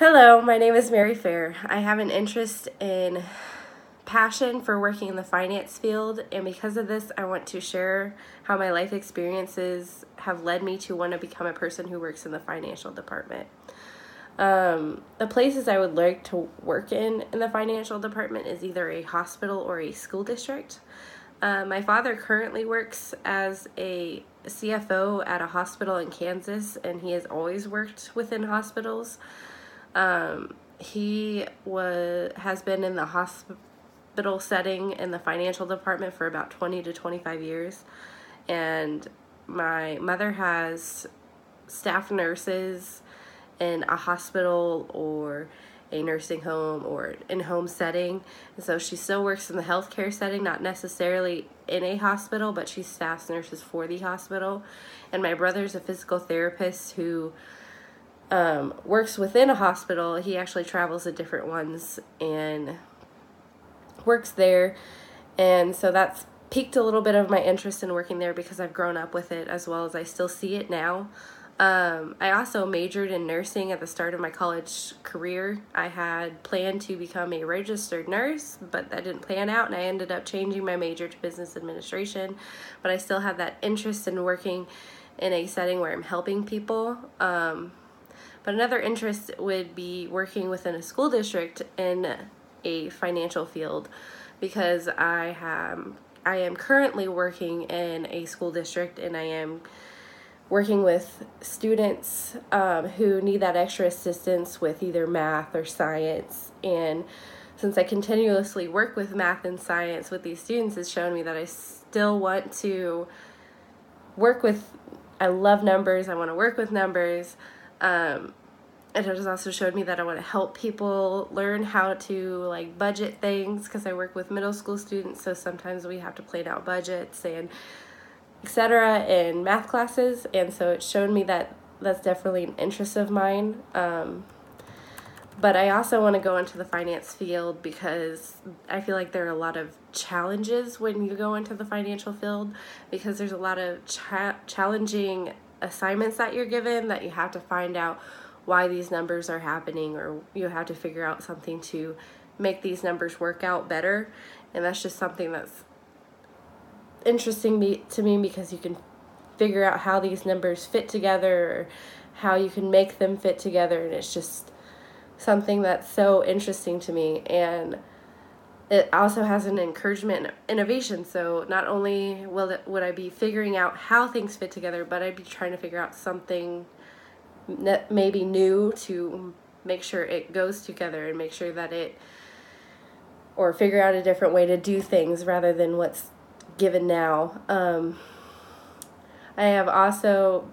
Hello, my name is Mary Fair. I have an interest in passion for working in the finance field, and because of this, I want to share how my life experiences have led me to want to become a person who works in the financial department. The places I would like to work in the financial department is either a hospital or a school district. My father currently works as a CFO at a hospital in Kansas, and he has always worked within hospitals. He has been in the hospital setting in the financial department for about 20 to 25 years. And my mother has staff nurses in a hospital or a nursing home or in-home setting. And so she still works in the healthcare setting, not necessarily in a hospital, but she staffs nurses for the hospital. And my brother's a physical therapist who works within a hospital. He actually travels to different ones and works there. And so that's piqued a little bit of my interest in working there because I've grown up with it as well as I still see it now. I also majored in nursing at the start of my college career. I had planned to become a registered nurse, but that didn't plan out, and I ended up changing my major to business administration. But I still have that interest in working in a setting where I'm helping people. But another interest would be working within a school district in a financial field, because I am currently working in a school district, and I am working with students who need that extra assistance with either math or science. And since I continuously work with math and science with these students, it's shown me that I still want to I love numbers, I want to work with numbers. It has also showed me that I want to help people learn how to budget things, because I work with middle school students, so sometimes we have to plan out budgets and etc. in math classes, and so it's shown me that that's definitely an interest of mine. But I also want to go into the finance field because I feel like there are a lot of challenges when you go into the financial field, because there's a lot of challenging assignments that you're given, that you have to find out why these numbers are happening, or you have to figure out something to make these numbers work out better. And that's just something that's interesting to me, because you can figure out how these numbers fit together, or how you can make them fit together, and it's just something that's so interesting to me. And it also has an encouragement and innovation, so not only would I be figuring out how things fit together, but I'd be trying to figure out something maybe new to make sure it goes together, and make sure that or figure out a different way to do things rather than what's given now. I have also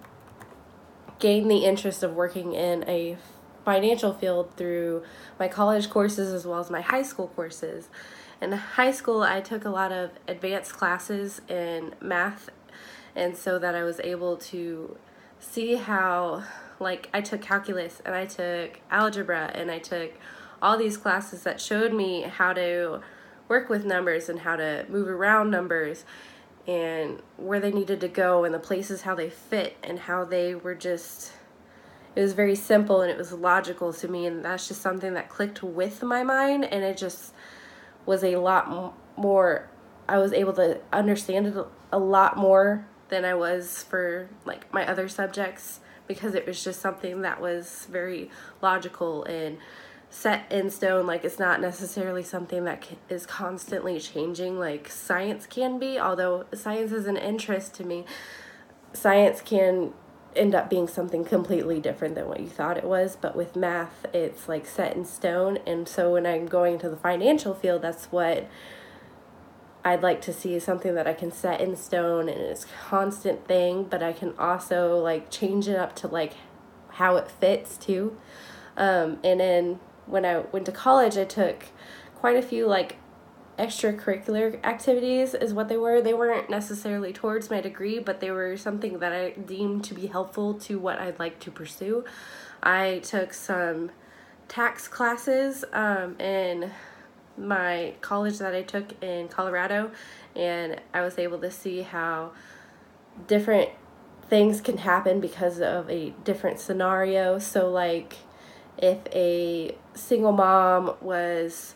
gained the interest of working in a financial field through my college courses as well as my high school courses. In high school, I took a lot of advanced classes in math, and so that I was able to see how, I took calculus, and I took algebra, and I took all these classes that showed me how to work with numbers and how to move around numbers and where they needed to go, and the places how they fit, and how they were just, it was very simple and it was logical to me, and that's just something that clicked with my mind, and it just was a lot more, I was able to understand it a lot more than I was for my other subjects, because it was just something that was very logical and set in stone. It's not necessarily something that is constantly changing like science can be. Although science is an interest to me, science can end up being something completely different than what you thought it was. But with math, it's set in stone. And so when I'm going to the financial field, that's what I'd like to see, is something that I can set in stone and it's a constant thing, but I can also change it up to how it fits too. And then when I went to college, I took quite a few extracurricular activities is what they were. They weren't necessarily towards my degree, but they were something that I deemed to be helpful to what I'd like to pursue. I took some tax classes in my college that I took in Colorado, and I was able to see how different things can happen because of a different scenario. So if a single mom was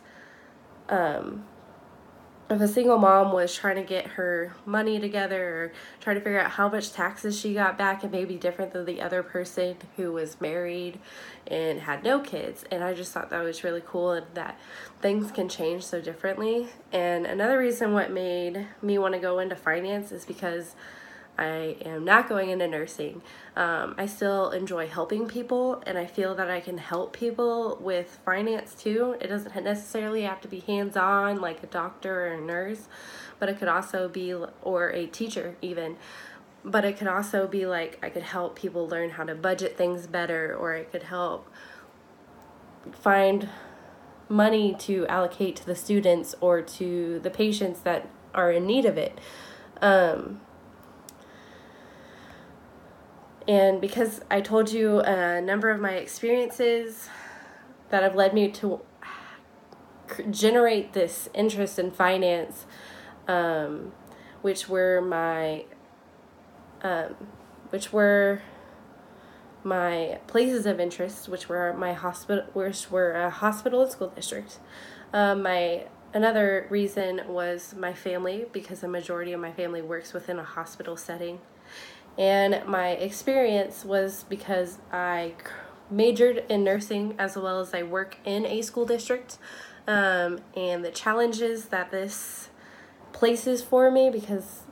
trying to get her money together or trying to figure out how much taxes she got back, it may be different than the other person who was married and had no kids. And I just thought that was really cool, and that things can change so differently. And another reason what made me want to go into finance is because I am not going into nursing. I still enjoy helping people, and I feel that I can help people with finance too. It doesn't necessarily have to be hands-on like a doctor or a nurse, but it could also be, or a teacher even, but it could also be like I could help people learn how to budget things better, or I could help find money to allocate to the students or to the patients that are in need of it. And because I told you a number of my experiences that have led me to generate this interest in finance, which were my places of interest, which were a hospital and school district. Another reason was my family, because the majority of my family works within a hospital setting. And my experience was because I majored in nursing as well as I work in a school district, and the challenges that this places for me, because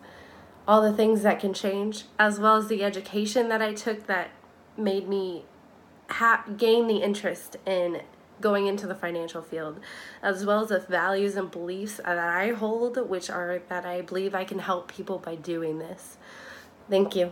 all the things that can change, as well as the education that I took that made me gain the interest in going into the financial field, as well as the values and beliefs that I hold, which are that I believe I can help people by doing this. Thank you.